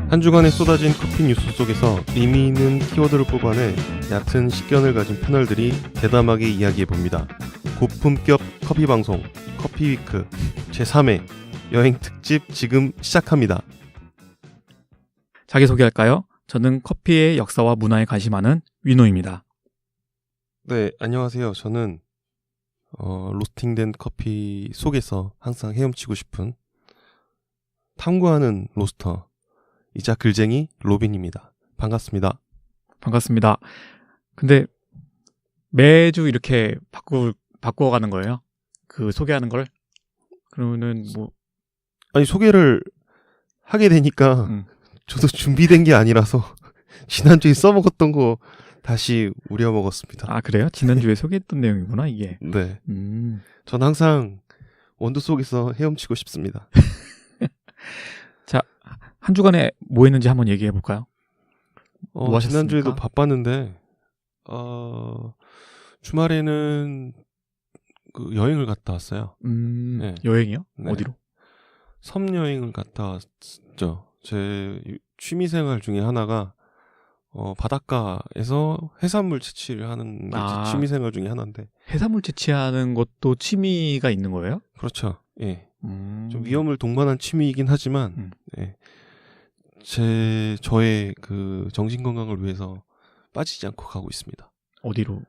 한 주간에 쏟아진 커피 뉴스 속에서 의미 있는 키워드를 뽑아내 얕은 식견을 가진 패널들이 대담하게 이야기해봅니다. 고품격 커피 방송 커피위크 제3회 여행 특집 지금 시작합니다. 자기소개할까요? 저는 커피의 역사와 문화에 관심하는 위노입니다. 네, 안녕하세요. 저는 로스팅된 커피 속에서 항상 헤엄치고 싶은 탐구하는 로스터 이자 글쟁이 로빈입니다. 반갑습니다. 반갑습니다. 근데 매주 이렇게 바꾸어가는 거예요? 그 소개하는 걸? 그러면은 뭐 아니 소개를 하게 되니까 저도 준비된 게 아니라서 지난주에 써먹었던 거 다시 우려먹었습니다. 아 그래요? 지난주에 소개했던 내용이구나 이게. 네. 전 항상 원두 속에서 헤엄치고 싶습니다. 자, 한 주간에 뭐 했는지 한번 얘기해 볼까요? 뭐 하셨습니까? 지난주에도 바빴는데 주말에는 그 여행을 갔다 왔어요. 네. 여행이요? 네. 어디로? 섬 여행을 갔다 왔죠. 제 취미생활 중에 하나가 바닷가에서 해산물 채취를 하는 게 제 취미생활 중에 하나인데. 해산물 채취하는 것도 취미가 있는 거예요? 그렇죠. 예. 좀 위험을 동반한 취미이긴 하지만 예. 저의 그 정신 건강을 위해서 빠지지 않고 가고 있습니다. 어디로?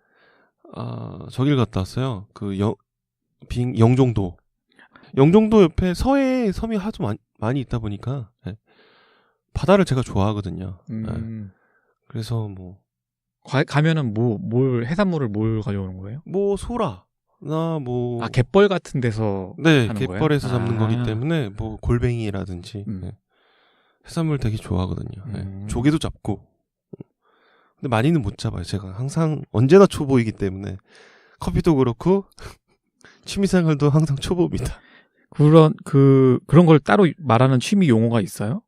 저길 갔다 왔어요. 그 영종도. 영종도 옆에 서해에 섬이 하도 많이 있다 보니까 예. 바다를 제가 좋아하거든요. 예. 그래서 뭐 가면은 뭘 해산물을 뭘 가져오는 거예요? 뭐 소라나 뭐 갯벌 같은 데서 네, 하는 갯벌에서 거예요? 잡는 거기 때문에 뭐 골뱅이라든지 예. 해산물 되게 좋아하거든요. 예. 조개도 잡고. 근데 많이는 못 잡아요. 제가 항상 언제나 초보이기 때문에 커피도 그렇고 취미생활도 항상 초보입니다. 그런 걸 따로 말하는 취미 용어가 있어요?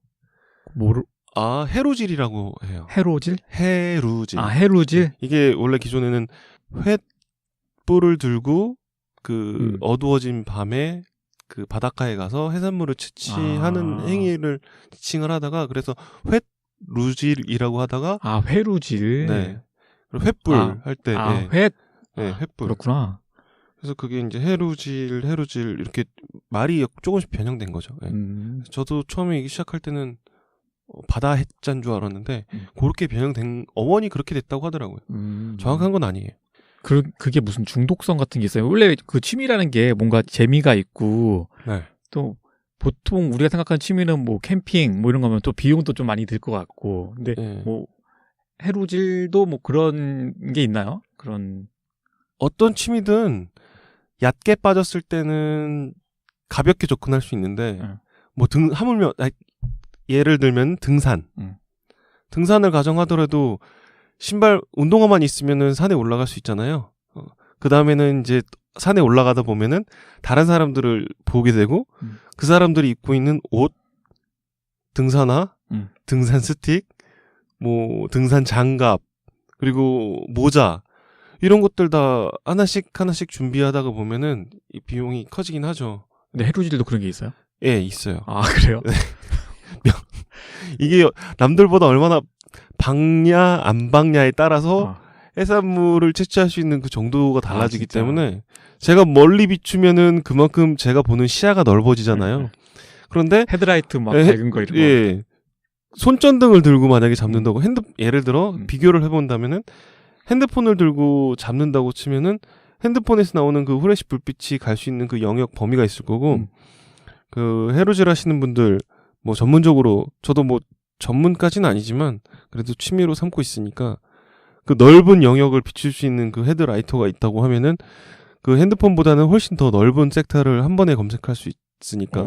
해루질이라고 해요. 해로질? 해루질. 해루질? 이게 원래 기존에는 횃불을 들고 그 어두워진 밤에 그 바닷가에 가서 해산물을 채취하는 행위를 지칭을 하다가 그래서 횃루질이라고 하다가 회루질. 네. 그리고 횃불 할 때 네, 횃불. 그렇구나. 그래서 그게 이제 해루질 이렇게 말이 조금씩 변형된 거죠. 예. 저도 처음에 시작할 때는 바다 해자인 줄 알았는데 그렇게 변형된 어원이 그렇게 됐다고 하더라고요. 정확한 건 아니에요. 그게 무슨 중독성 같은 게 있어요? 원래 그 취미라는 게 뭔가 재미가 있고 네. 또 보통 우리가 생각하는 취미는 뭐 캠핑 뭐 이런 거면 또 비용도 좀 많이 들 것 같고 근데 뭐 해루질도 뭐 그런 게 있나요? 그런 어떤 취미든 얕게 빠졌을 때는 가볍게 접근할 수 있는데 뭐 하물며 예를 들면 등산을 가정하더라도 신발 운동화만 있으면은 산에 올라갈 수 있잖아요. 그 다음에는 이제 산에 올라가다 보면은 다른 사람들을 보게 되고 그 사람들이 입고 있는 옷, 등산화, 등산 스틱, 뭐 등산 장갑 그리고 모자 이런 것들 다 하나씩 준비하다가 보면은 이 비용이 커지긴 하죠. 근데 해루질도 그런 게 있어요? 예, 있어요. 그래요? 네. 이게 남들보다 얼마나 박냐 안 박냐에 따라서 해산물을 채취할 수 있는 그 정도가 달라지기 때문에 제가 멀리 비추면은 그만큼 제가 보는 시야가 넓어지잖아요. 그런데 헤드라이트 막 밝은 거 이런 거. 예. 손전등을 들고 만약에 잡는다고 예를 들어 비교를 해본다면은 핸드폰을 들고 잡는다고 치면은 핸드폰에서 나오는 그 후레쉬 불빛이 갈 수 있는 그 영역 범위가 있을 거고 그 해루질 하시는 분들 뭐 전문적으로 저도 뭐 전문까지는 아니지만 그래도 취미로 삼고 있으니까 그 넓은 영역을 비출 수 있는 그 헤드라이터가 있다고 하면은 그 핸드폰보다는 훨씬 더 넓은 섹터를 한 번에 검색할 수 있으니까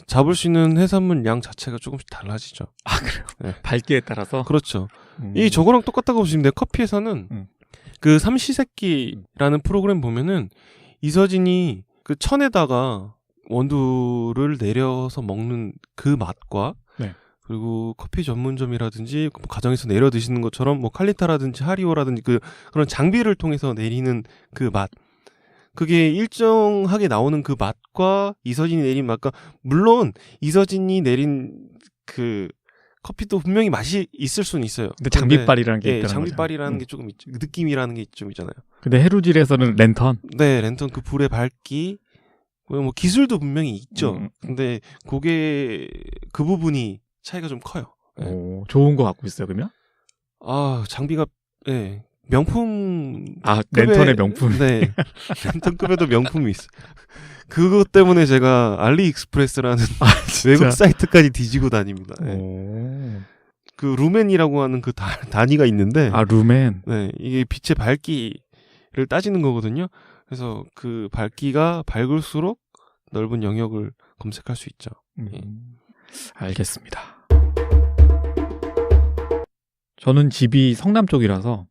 잡을 수 있는 해산물 양 자체가 조금씩 달라지죠. 그래요? 네. 밝기에 따라서? 그렇죠. 이 저거랑 똑같다고 보시면 돼요. 커피에서는 그 삼시세끼라는 프로그램 보면은 이서진이 그 천에다가 원두를 내려서 먹는 그 맛과 그리고 커피 전문점이라든지 가정에서 내려 드시는 것처럼 뭐 칼리타라든지 하리오라든지 그런 장비를 통해서 내리는 그 맛 그게 일정하게 나오는 그 맛과 이서진이 내린 맛과 물론 이서진이 내린 그 커피도 분명히 맛이 있을 수는 있어요. 근데 장비빨이라는 게 예, 있다는 장비빨이라는 게 조금 느낌이라는 게 좀 있잖아요. 근데 해루질에서는 랜턴. 네, 랜턴 그 불의 밝기 뭐 기술도 분명히 있죠. 근데 그게 그 부분이 차이가 좀 커요. 네. 오, 좋은 거 갖고 있어요, 그러면? 아, 장비가 예. 명품. 랜턴의 명품. 네. 랜턴급에도 명품이 있어. 그것 때문에 제가 알리익스프레스라는 외국 사이트까지 뒤지고 다닙니다. 네. 그 루멘이라고 하는 그 단위가 있는데. 루멘. 네. 이게 빛의 밝기를 따지는 거거든요. 그래서 그 밝기가 밝을수록 넓은 영역을 검색할 수 있죠. 알겠습니다. 저는 집이 성남 쪽이라서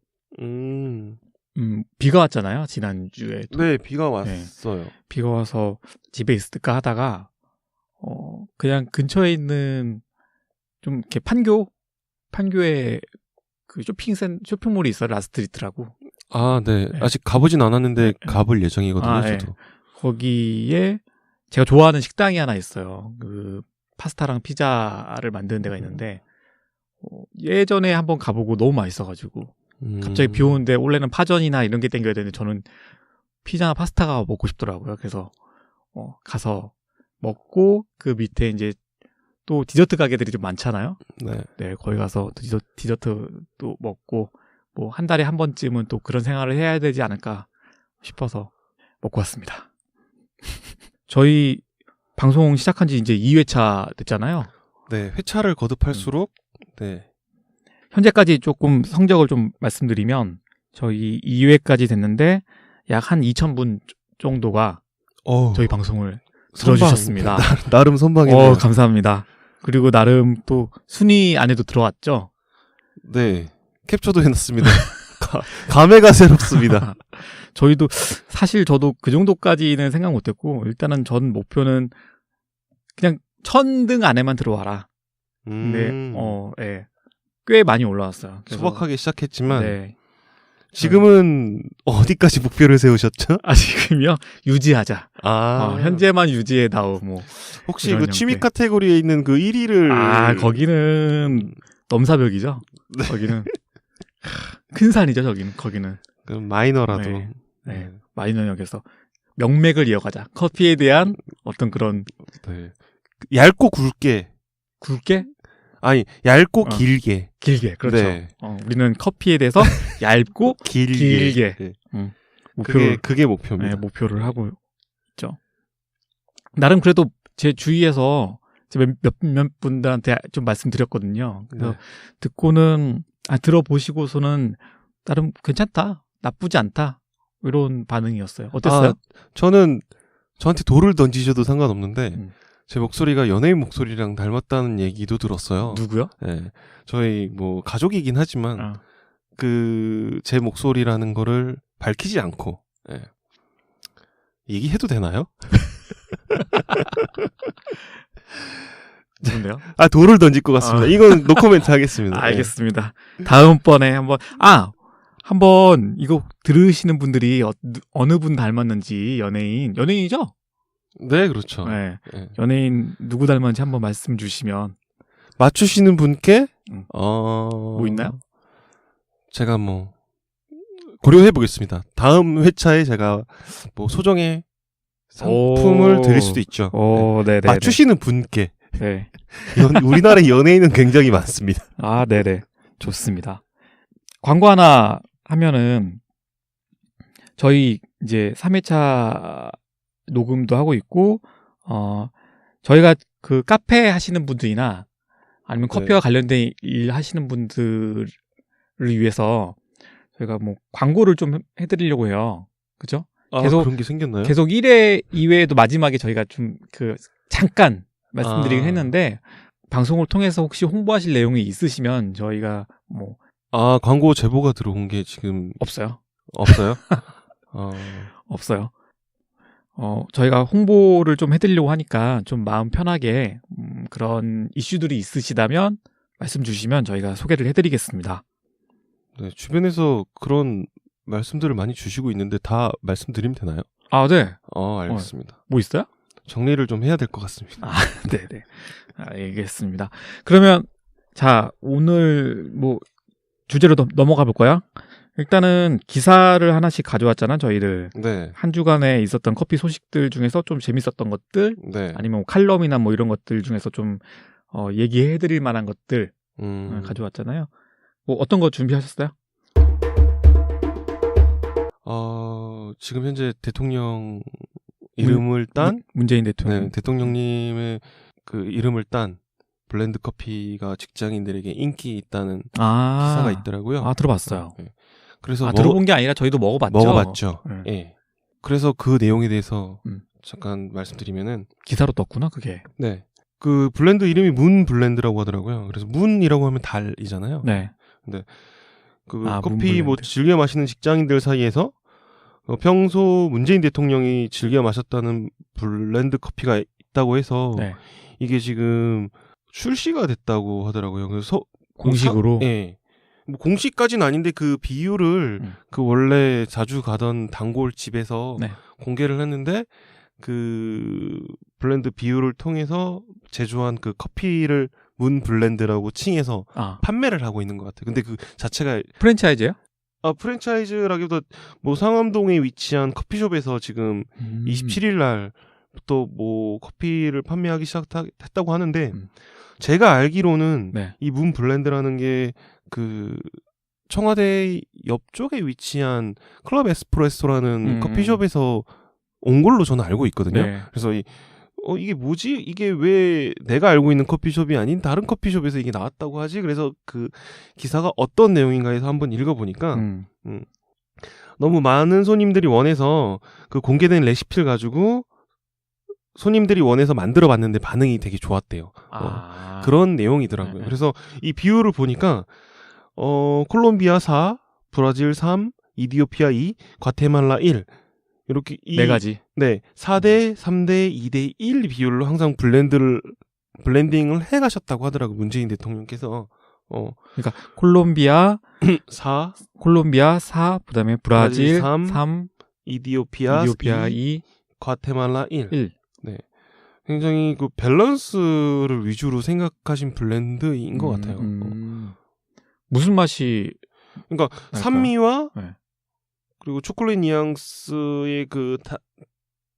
비가 왔잖아요, 지난주에. 네, 비가 왔어요. 네. 비가 와서 집에 있을까 하다가 그냥 근처에 있는 좀 이렇게 판교에 그 쇼핑몰이 있어요. 라스트리트라고. 아, 네. 아직 가보진 않았는데 가볼 예정이거든요, 저도. 네. 거기에 제가 좋아하는 식당이 하나 있어요. 그 파스타랑 피자를 만드는 데가 있는데 예전에 한번 가보고 너무 맛있어가지고 갑자기 비 오는데 원래는 파전이나 이런 게 땡겨야 되는데 저는 피자나 파스타가 먹고 싶더라고요. 그래서 가서 먹고 그 밑에 이제 또 디저트 가게들이 좀 많잖아요. 네, 거기 가서 디저트도 먹고 뭐 한 달에 한 번쯤은 또 그런 생활을 해야 되지 않을까 싶어서 먹고 왔습니다. 저희 방송 시작한 지 이제 2회차 됐잖아요. 네, 회차를 거듭할수록 네. 현재까지 조금 성적을 좀 말씀드리면 저희 2회까지 됐는데 약 한 2,000분 정도가 저희 방송을 들어주셨습니다. 나름 선방이네요. 감사합니다. 그리고 나름 또 순위 안에도 들어왔죠? 네. 캡처도 해놨습니다. 감회가 새롭습니다. 저희도 사실 저도 그 정도까지는 생각 못했고 일단은 전 목표는 그냥 1000등 안에만 들어와라. 근데 예. 꽤 많이 올라왔어요. 소박하게 시작했지만 네. 지금은 어디까지 목표를 세우셨죠? 지금요? 유지하자. 현재만 유지해다오. 뭐 혹시 그 취미 카테고리에 있는 그 1위를 거기는 넘사벽이죠. 네. 거기는 큰 산이죠. 거기는. 그럼 마이너라도. 네. 마이너 역에서 명맥을 이어가자. 커피에 대한 어떤 그런 얇고 굵게. 아니, 얇고 길게. 길게, 그렇죠. 네. 우리는 커피에 대해서 얇고 길게. 네. 그게 목표입니다. 네, 목표를 하고 있죠. 나름 그래도 제 주위에서 몇 분들한테 좀 말씀드렸거든요. 그래서 듣고는, 들어보시고서는 나름 괜찮다, 나쁘지 않다, 이런 반응이었어요. 어땠어요? 저는 저한테 돌을 던지셔도 상관없는데, 제 목소리가 연예인 목소리랑 닮았다는 얘기도 들었어요. 누구요? 네. 저희 뭐 가족이긴 하지만 제 목소리라는 거를 밝히지 않고 얘기해도 되나요? 좋은데요? 돌을 던질 것 같습니다. 이건 노코멘트 하겠습니다. 알겠습니다. 다음번에 한번 이거 들으시는 분들이 어느 분 닮았는지 연예인이죠? 네, 그렇죠. 네. 연예인 누구 닮았는지 한번 말씀 주시면 맞추시는 분께 뭐 있나요? 제가 뭐 고려해 보겠습니다. 다음 회차에 제가 뭐 소정의 상품을 드릴 수도 있죠. 네. 맞추시는 분께. 네. 우리나라의 연예인은 굉장히 많습니다. 네네. 좋습니다. 광고 하나 하면은 저희 이제 3회차 녹음도 하고 있고, 저희가 그 카페 하시는 분들이나 아니면 커피와 관련된 일 하시는 분들을 위해서 저희가 뭐 광고를 좀 해드리려고 해요. 그죠? 계속 그런 게 생겼나요? 계속 1회, 2회에도 마지막에 저희가 좀 잠깐 말씀드리긴 했는데, 방송을 통해서 혹시 홍보하실 내용이 있으시면 저희가 뭐. 광고 제보가 들어온 게 지금. 없어요. 없어요? 없어요. 저희가 홍보를 좀 해드리려고 하니까 좀 마음 편하게 그런 이슈들이 있으시다면 말씀 주시면 저희가 소개를 해드리겠습니다. 네, 주변에서 그런 말씀들을 많이 주시고 있는데 다 말씀드리면 되나요? 네. 알겠습니다. 뭐 있어요? 정리를 좀 해야 될 것 같습니다. 네네. 알겠습니다. 그러면 자 오늘 뭐 주제로 넘어가 볼까요? 일단은 기사를 하나씩 가져왔잖아 저희들. 네. 한 주간에 있었던 커피 소식들 중에서 좀 재밌었던 것들, 네. 아니면 칼럼이나 뭐 이런 것들 중에서 좀 얘기해드릴 만한 것들 가져왔잖아요. 뭐 어떤 거 준비하셨어요? 지금 현재 대통령 이름을 딴 문재인 대통령. 네, 대통령님의 그 이름을 딴 블렌드 커피가 직장인들에게 인기 있다는 기사가 있더라고요. 들어봤어요. 네. 그래서 들어본 게 아니라 저희도 먹어봤죠. 먹어봤죠. 예. 그래서 그 내용에 대해서 잠깐 말씀드리면은 기사로 떴구나 그게. 네. 그 블렌드 이름이 문 블렌드라고 하더라고요. 그래서 문이라고 하면 달이잖아요. 네. 근데 그 커피 뭐 즐겨 마시는 직장인들 사이에서 평소 문재인 대통령이 즐겨 마셨다는 블렌드 커피가 있다고 해서 네. 이게 지금 출시가 됐다고 하더라고요. 그래서 공식으로. 예. 뭐 공식까지는 아닌데 그 비율을 그 원래 자주 가던 단골 집에서 네. 공개를 했는데 그 블렌드 비율을 통해서 제조한 그 커피를 문 블렌드라고 칭해서 판매를 하고 있는 것 같아요. 근데 그 자체가 프랜차이즈예요? 프랜차이즈라기보다 뭐 상암동에 위치한 커피숍에서 지금 27일 날부터 뭐 커피를 판매하기 시작했다고 하는데 제가 알기로는 네. 이 문 블렌드라는 게 그 청와대 옆쪽에 위치한 클럽 에스프레소라는 커피숍에서 온 걸로 저는 알고 있거든요. 네. 그래서 이게 뭐지? 이게 왜 내가 알고 있는 커피숍이 아닌 다른 커피숍에서 이게 나왔다고 하지? 그래서 그 기사가 어떤 내용인가 해서 한번 읽어보니까 너무 많은 손님들이 원해서 그 공개된 레시피를 가지고 손님들이 원해서 만들어 봤는데 반응이 되게 좋았대요. 그런 내용이더라고요. 네. 그래서 이 비율을 보니까 콜롬비아 4, 브라질 3, 이디오피아 2, 과테말라 1 이렇게 네 가지. 네, 4대 3대 2대 1 비율로 항상 블렌딩을 해 가셨다고 하더라고요. 문재인 대통령께서. 그러니까 콜롬비아 4, 콜롬비아 4, 그다음에 브라질 3, 이디오피아 2, 과테말라 1. 네. 굉장히 그 밸런스를 위주로 생각하신 블렌드인 것 같아요. 무슨 맛이 그러니까 날까요? 산미와 네. 그리고 초콜릿 뉘앙스의 그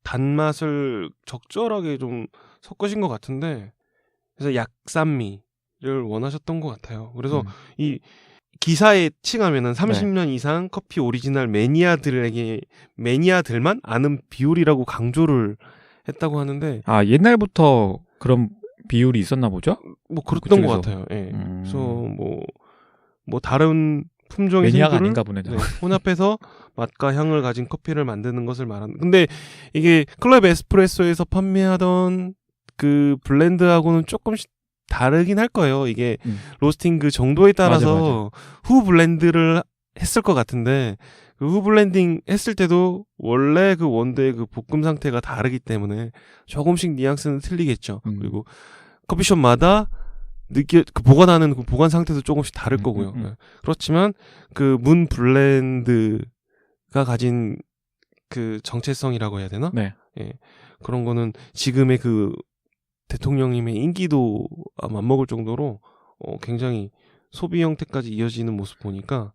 단맛을 적절하게 좀 섞으신 것 같은데 그래서 약산미를 원하셨던 것 같아요. 그래서 이 기사에 칭하면은 30년 이상 커피 오리지널 매니아들만 아는 비율이라고 강조를 했다고 하는데 옛날부터 그런 비율이 있었나 보죠? 뭐 그랬던 것 같아요. 예. 그래서 뭐 다른 품종의 매니아가 생두를 아닌가 보네. 혼합해서 맛과 향을 가진 커피를 만드는 것을 말하는. 근데 이게 클럽 에스프레소에서 판매하던 그 블렌드하고는 조금씩 다르긴 할 거예요. 이게 로스팅 그 정도에 따라서 맞아. 후 블렌드를 했을 것 같은데 그 후 블렌딩 했을 때도 원래 그 원두의 그 볶음 상태가 다르기 때문에 조금씩 뉘앙스는 틀리겠죠. 그리고 커피숍마다 그 보관하는 그 보관 상태도 조금씩 다를 거고요. 네. 그렇지만 그 문 블렌드가 가진 그 정체성이라고 해야 되나? 네. 예. 그런 거는 지금의 그 대통령님의 인기도 맞먹을 정도로 굉장히 소비 형태까지 이어지는 모습 보니까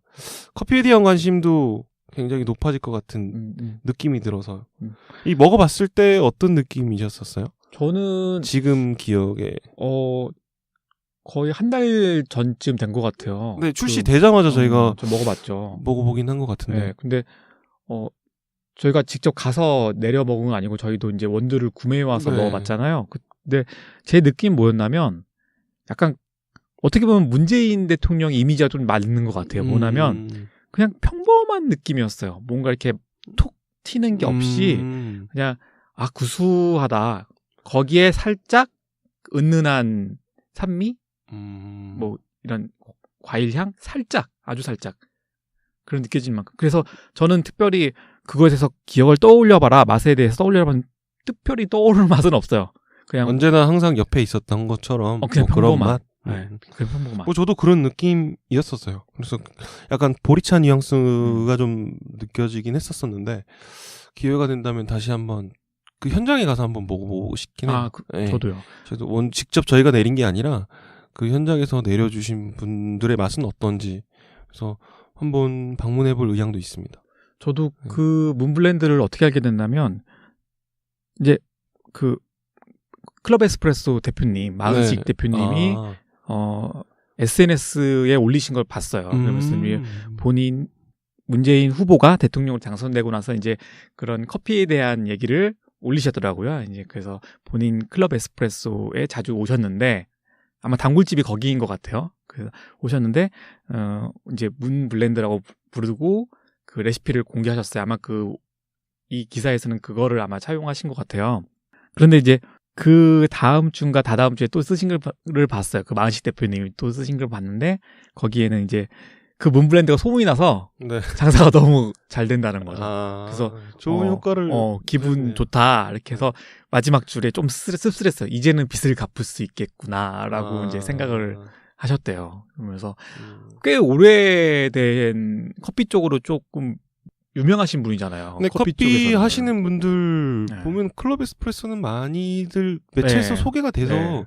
커피에 대한 관심도 굉장히 높아질 것 같은 느낌이 들어서 이 먹어봤을 때 어떤 느낌이셨었어요? 저는 지금 기억에 거의 한 달 전쯤 된 것 같아요. 네, 출시되자마자 저희가 좀 먹어봤죠. 먹어보긴 한 것 같은데. 네, 근데 저희가 직접 가서 내려 먹은 건 아니고 저희도 이제 원두를 구매해 와서 먹어봤잖아요. 근데 제 느낌 뭐였냐면 약간 어떻게 보면 문재인 대통령 이미지가 좀 맞는 것 같아요. 뭐냐면 그냥 평범한 느낌이었어요. 뭔가 이렇게 톡 튀는 게 없이 그냥 구수하다. 거기에 살짝 은은한 산미? 뭐 이런 과일 향? 살짝, 아주 살짝 그런 느껴지는 만큼. 그래서 저는 특별히 그거에 대해서 기억을 떠올려봐라, 맛에 대해서 떠올려봐라, 특별히 떠오르는 맛은 없어요. 그냥 언제나 항상 옆에 있었던 것처럼 그냥 뭐 그런 맛. 네, 그냥 평범한 맛. 저도 그런 느낌이었었어요. 그래서 약간 보리차 뉘앙스가 좀 느껴지긴 했었었는데 기회가 된다면 다시 한번 그 현장에 가서 한번 먹어보고 싶긴 해요. 네. 저도요. 저도 직접 저희가 내린 게 아니라 그 현장에서 내려주신 분들의 맛은 어떤지 그래서 한번 방문해볼 의향도 있습니다. 저도 그 문블렌드를 어떻게 알게 됐냐면 이제 그 클럽 에스프레소 대표님 마은식 대표님이 SNS에 올리신 걸 봤어요. 그러면서 본인 문재인 후보가 대통령으로 당선되고 나서 이제 그런 커피에 대한 얘기를 올리셨더라고요. 이제 그래서 본인 클럽 에스프레소에 자주 오셨는데 아마 단골집이 거기인 것 같아요. 그래서 오셨는데 이제 문블렌드라고 부르고 그 레시피를 공개하셨어요. 아마 이 기사에서는 그거를 아마 차용하신 것 같아요. 그런데 이제 그 다음 주인가 다다음 주에 또 쓰신 글을 봤어요. 그 마은식 대표님이 또 쓰신 걸 봤는데 거기에는 이제 그 문블렌드가 소문이 나서 네. 장사가 너무 잘 된다는 거죠. 그래서 좋은 효과를 기분 좋다 이렇게 해서 마지막 줄에 좀 씁쓸했어요. 이제는 빚을 갚을 수 있겠구나라고 이제 생각을 하셨대요. 그러면서 꽤 오래된 커피 쪽으로 조금 유명하신 분이잖아요. 네, 커피 쪽에서는. 하시는 분들 네. 보면 클럽 에스프레소는 많이들 매체에서 네. 소개가 돼서 네.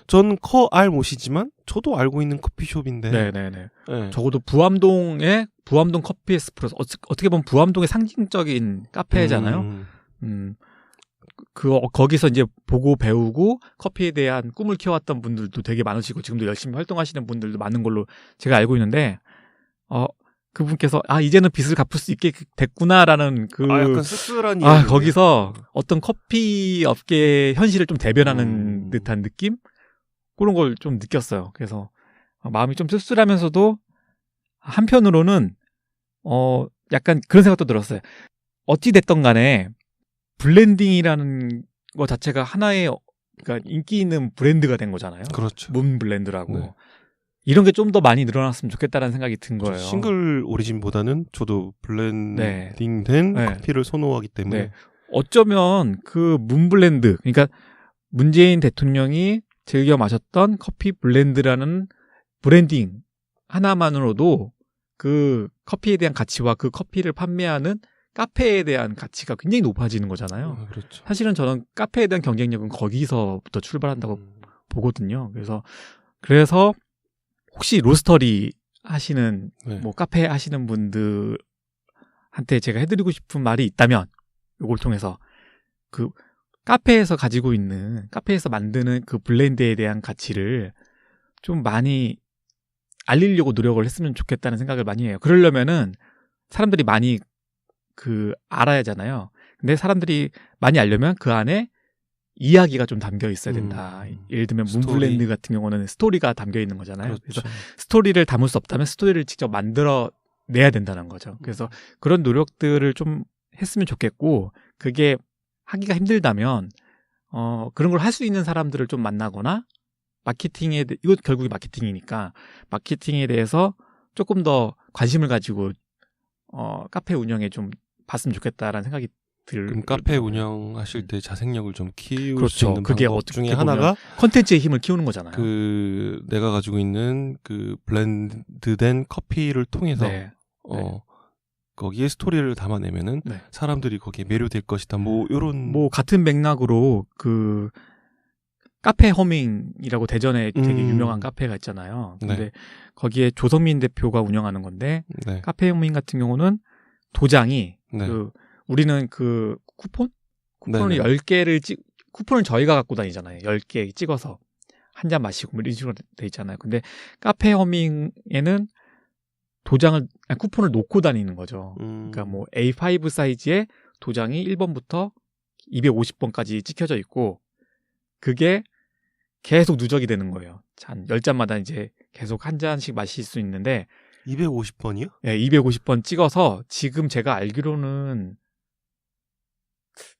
전 모시지만 저도 알고 있는 커피숍인데. 네네네. 네. 적어도 부암동 커피 에스프레소 어떻게 보면 부암동의 상징적인 카페잖아요. 거기서 이제 보고 배우고 커피에 대한 꿈을 키워왔던 분들도 되게 많으시고 지금도 열심히 활동하시는 분들도 많은 걸로 제가 알고 있는데 그분께서 이제는 빚을 갚을 수 있게 됐구나라는 약간 씁쓸한 거기서 어떤 커피 업계의 현실을 좀 대변하는 듯한 느낌? 그런 걸 좀 느꼈어요. 그래서 마음이 좀 씁쓸하면서도 한편으로는 약간 그런 생각도 들었어요. 어찌 됐던 간에 블렌딩이라는 거 자체가 하나의 그러니까 인기 있는 브랜드가 된 거잖아요. 그렇죠. 문블렌드라고. 네. 이런 게 좀 더 많이 늘어났으면 좋겠다는 생각이 든 거예요. 싱글 오리진보다는 저도 블렌딩된 커피를 선호하기 때문에. 네. 어쩌면 그 문블렌드, 그러니까 문재인 대통령이 즐겨 마셨던 커피 블렌드라는 브랜딩 하나만으로도 그 커피에 대한 가치와 그 커피를 판매하는 카페에 대한 가치가 굉장히 높아지는 거잖아요. 그렇죠. 사실은 저는 카페에 대한 경쟁력은 거기서부터 출발한다고 보거든요. 그래서 혹시 로스터리 하시는 뭐 카페 하시는 분들한테 제가 해드리고 싶은 말이 있다면 이걸 통해서 그 카페에서 만드는 그 블렌드에 대한 가치를 좀 많이 알리려고 노력을 했으면 좋겠다는 생각을 많이 해요. 그러려면은 사람들이 많이 알아야 하잖아요. 근데 사람들이 많이 알려면 그 안에 이야기가 좀 담겨 있어야 된다. 예를 들면 문블렌드 같은 경우는 스토리가 담겨 있는 거잖아요. 그렇죠. 그래서 스토리를 담을 수 없다면 스토리를 직접 만들어 내야 된다는 거죠. 그래서 그런 노력들을 좀 했으면 좋겠고 그게 하기가 힘들다면 그런 걸 할 수 있는 사람들을 좀 만나거나 이거 결국에 마케팅이니까 마케팅에 대해서 조금 더 관심을 가지고 카페 운영에 좀 봤으면 좋겠다라는 생각이 그럼 카페 운영하실 때 자생력을 좀 키울 그렇죠. 수 있는 그게 방법 중에 하나가 컨텐츠의 힘을 키우는 거잖아요. 내가 가지고 있는 그 블렌드된 커피를 통해서 거기에 스토리를 담아내면은 사람들이 거기에 매료될 것이다. 요런 같은 맥락으로 카페 허밍이라고 대전에 되게 유명한 카페가 있잖아요. 근데 거기에 조성민 대표가 운영하는 건데 카페 허밍 같은 경우는 도장이 우리는 쿠폰을 10개를 쿠폰을 저희가 갖고 다니잖아요. 10개 찍어서 한 잔 마시고 이런 식으로 돼 있잖아요. 근데 카페 허밍에는 쿠폰을 놓고 다니는 거죠. 그러니까 A5 사이즈의 도장이 1번부터 250번까지 찍혀져 있고 그게 계속 누적이 되는 거예요. 한 10잔마다 이제 계속 한 잔씩 마실 수 있는데 250번이요? 네, 250번 찍어서 지금 제가 알기로는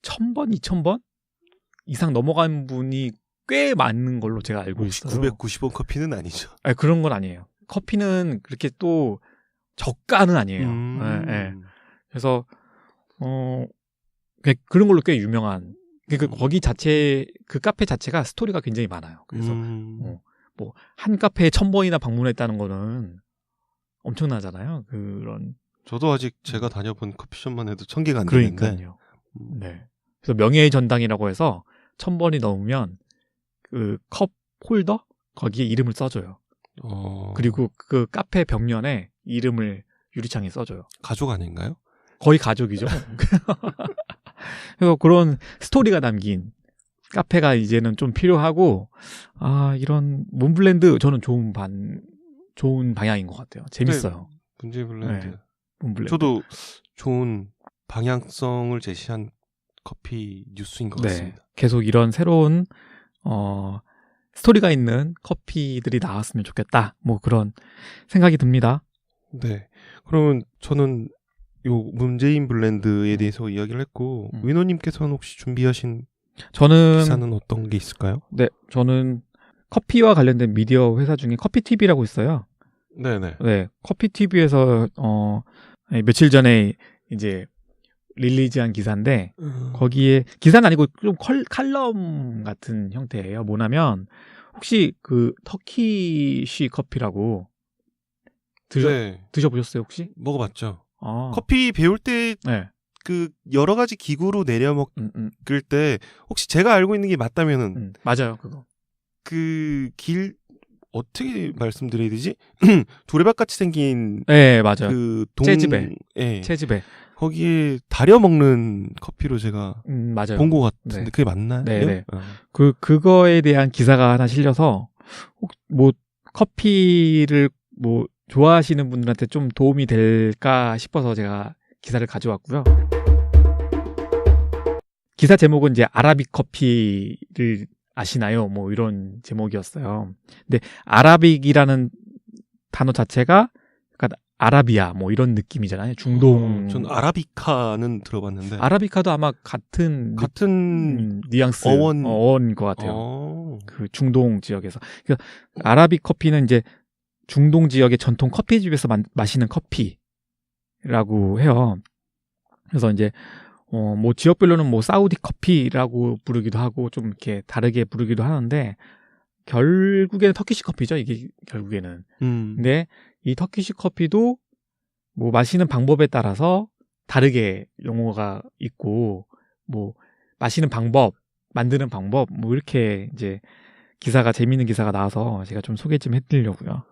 1000번, 2000번 이상 넘어간 분이 꽤 많은 걸로 제가 알고 있어요. 990원 커피는 아니죠? 아니, 그런 건 아니에요. 커피는 그렇게 또 저가는 아니에요. 네. 그래서 그런 걸로 꽤 유명한. 거기 그 카페 자체가 스토리가 굉장히 많아요. 그래서 한 카페에 1000번이나 방문했다는 거는 엄청나잖아요. 저도 아직 제가 다녀본 커피숍만 해도 1000개가 안 되는데. 그러니까요. 네. 그래서 명예의 전당이라고 해서 1000번이 넘으면 그 컵 홀더 거기에 이름을 써줘요. 그리고 그 카페 벽면에 이름을 유리창에 써줘요. 가족 아닌가요? 거의 가족이죠. 그래서 그런 스토리가 담긴 카페가 이제는 좀 필요하고, 이런 문블렌드 저는 좋은 방향인 것 같아요. 재밌어요. 문제블렌드. 네, 문블렌드. 저도 좋은 방향성을 제시한 커피 뉴스인 것 같습니다. 계속 이런 새로운 스토리가 있는 커피들이 나왔으면 좋겠다. 뭐 그런 생각이 듭니다. 네. 그러면 저는 요 문재인 블렌드에 대해서 이야기를 했고 위노님께서는 혹시 준비하신 기사는 어떤 게 있을까요? 네, 저는 커피와 관련된 미디어 회사 중에 커피TV라고 있어요. 네네. 네, 커피TV에서 며칠 전에 이제 릴리즈한 기사인데 거기에 기사는 아니고 좀 칼럼 같은 형태예요. 뭐냐면 혹시 그 터키시 커피라고 드셔보셨어요 혹시? 먹어봤죠. 커피 배울 때 그 여러 가지 기구로 내려 먹을 때 혹시 제가 알고 있는 게 맞다면은 맞아요 그거. 그 어떻게 말씀드려야 되지? 두레박 같이 생긴 맞아요. 그 채집에 거기에 달여 먹는 커피로 제가 맞아요. 본 것 같은데 그게 맞나요? 네. 그거에 대한 기사가 하나 실려서 뭐 커피를 뭐 좋아하시는 분들한테 좀 도움이 될까 싶어서 제가 기사를 가져왔고요. 기사 제목은 이제 아라빅 커피를 아시나요? 뭐 이런 제목이었어요. 근데 아라빅이라는 단어 자체가 약간 아라비아 뭐 이런 느낌이잖아요. 중동. 전 아라비카는 들어봤는데. 아라비카도 아마 같은 뉘앙스 어원인 것 같아요. 그 중동 지역에서. 그러니까 아라빅 커피는 이제 중동 지역의 전통 커피집에서 마시는 커피라고 해요. 그래서 이제 뭐 지역별로는 뭐 사우디 커피라고 부르기도 하고 좀 이렇게 다르게 부르기도 하는데 결국에는 터키시 커피죠. 이게 결국에는. 근데 이 터키시 커피도 뭐 마시는 방법에 따라서 다르게 용어가 있고 뭐 마시는 방법, 만드는 방법 뭐 이렇게 이제 재미있는 기사가 나와서 제가 좀 소개 좀 해드리려고요.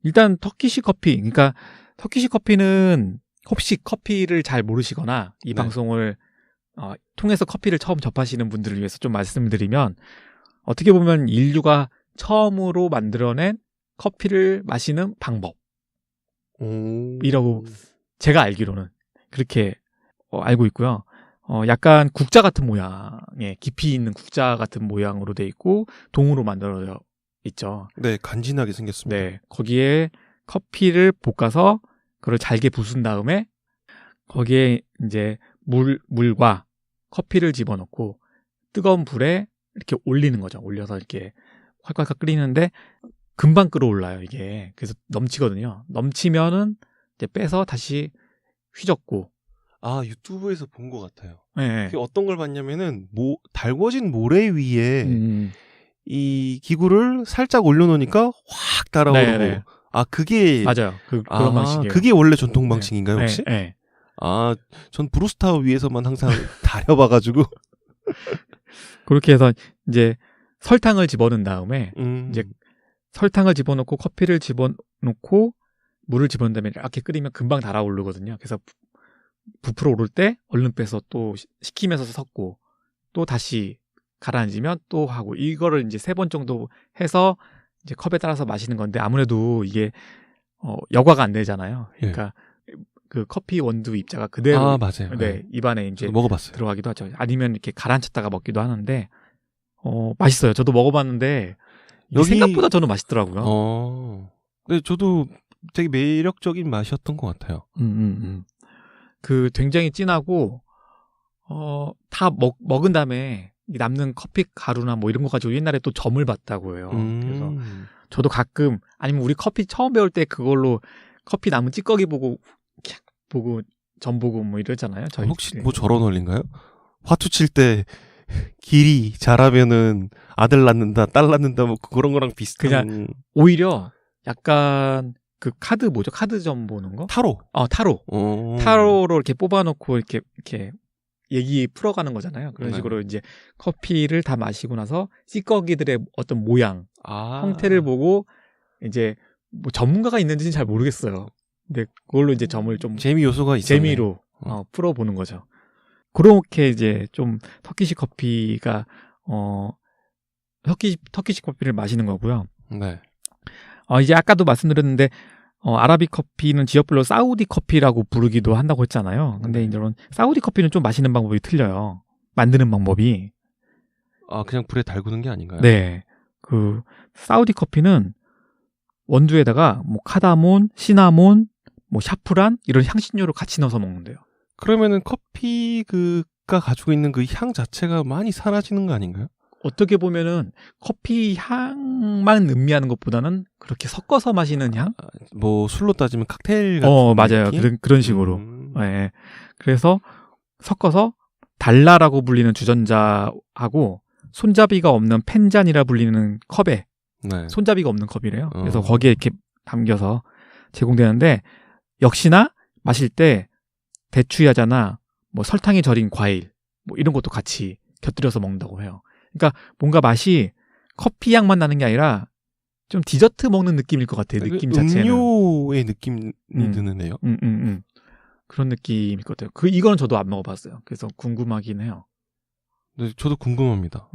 일단 터키시 커피, 그러니까 터키시 커피는 혹시 커피를 잘 모르시거나 이 방송을 통해서 커피를 처음 접하시는 분들을 위해서 좀 말씀드리면 어떻게 보면 인류가 처음으로 만들어낸 커피를 마시는 방법이라고 제가 알기로는 그렇게 알고 있고요. 약간 국자 같은 모양의 깊이 있는 국자 같은 모양으로 돼 있고 동으로 만들어져 있죠. 네, 간지나게 생겼습니다. 네, 거기에 커피를 볶아서 그걸 잘게 부순 다음에 거기에 이제 물과 커피를 집어넣고 뜨거운 불에 이렇게 올리는 거죠. 올려서 이렇게 콸콸콸 끓이는데 금방 끓어올라요, 이게. 그래서 넘치거든요. 넘치면은 이제 빼서 다시 휘젓고. 유튜브에서 본 것 같아요. 네. 그게 어떤 걸 봤냐면은 달궈진 모래 위에 이 기구를 살짝 올려놓으니까 확 달아오르고. 네네. 그게 맞아요. 그런 방식이에요. 그게 원래 전통 방식인가요, 혹시? 네. 전 브루스타워 위에서만 항상 다려봐가지고. 그렇게 해서 이제 설탕을 집어넣은 다음에 이제 설탕을 집어넣고 커피를 집어넣고 물을 집어넣은 다음에 이렇게 끓이면 금방 달아오르거든요. 그래서 부풀어 오를 때 얼른 빼서 또 식히면서 섞고 또 다시 가라앉으면 또 하고 이거를 이제 3번 정도 해서 이제 컵에 따라서 마시는 건데 아무래도 이게 여과가 안 되잖아요. 그러니까 그 커피 원두 입자가 그대로 맞아요. 네, 입안에 이제 먹어봤어요. 들어가기도 하죠. 아니면 이렇게 가라앉혔다가 먹기도 하는데 맛있어요. 저도 먹어봤는데 생각보다 저는 맛있더라고요. 네, 저도 되게 매력적인 맛이었던 것 같아요. 그 굉장히 진하고 다 먹은 다음에 남는 커피 가루나 뭐 이런 거 가지고 옛날에 또 점을 봤다고 해요. 그래서 저도 가끔 아니면 우리 커피 처음 배울 때 그걸로 커피 남은 찌꺼기 보고 점 보고 뭐 이러잖아요. 혹시 뭐 저런 원리인가요? 화투 칠 때 길이 잘하면은 아들 낳는다, 딸 낳는다 뭐 그런 거랑 비슷한. 그냥 오히려 약간 그 카드 점 보는 거? 타로. 타로로 이렇게 뽑아놓고 이렇게 얘기 풀어가는 거잖아요. 그런 네. 식으로 이제 커피를 다 마시고 나서 찌꺼기들의 어떤 모양, 형태를 보고 이제 뭐 전문가가 있는지는 잘 모르겠어요. 근데 그걸로 이제 점을 좀 재미 요소가 있었네. 재미로 풀어보는 거죠. 그렇게 이제 좀 터키식 커피가 터키식 커피를 마시는 거고요. 네. 이제 아까도 말씀드렸는데 아라비 커피는 지역별로 사우디 커피라고 부르기도 한다고 했잖아요. 근데 이런 사우디 커피는 좀 마시는 방법이 틀려요. 만드는 방법이. 그냥 불에 달구는 게 아닌가요? 네. 그 사우디 커피는 원두에다가 뭐 카다몬, 시나몬, 뭐 샤프란 이런 향신료를 같이 넣어서 먹는데요. 그러면은 커피가 가지고 있는 그 향 자체가 많이 사라지는 거 아닌가요? 어떻게 보면은 커피 향만 음미하는 것보다는 그렇게 섞어서 마시는 향? 뭐 술로 따지면 칵테일 같은 맞아요. 느낌? 그런 식으로. 네. 그래서 섞어서 달라라고 불리는 주전자하고 손잡이가 없는 펜잔이라 불리는 컵에 네. 손잡이가 없는 컵이래요. 그래서 거기에 이렇게 담겨서 제공되는데 역시나 마실 때 대추야자나 뭐 설탕이 절인 과일 뭐 이런 것도 같이 곁들여서 먹는다고 해요. 그러니까 뭔가 맛이 커피 향만 나는 게 아니라 좀 디저트 먹는 느낌일 것 같아요. 느낌 자체는. 음료의 느낌이 드는데요. 그런 느낌일 것 같아요. 이거는 저도 안 먹어봤어요. 그래서 궁금하긴 해요. 네, 저도 궁금합니다.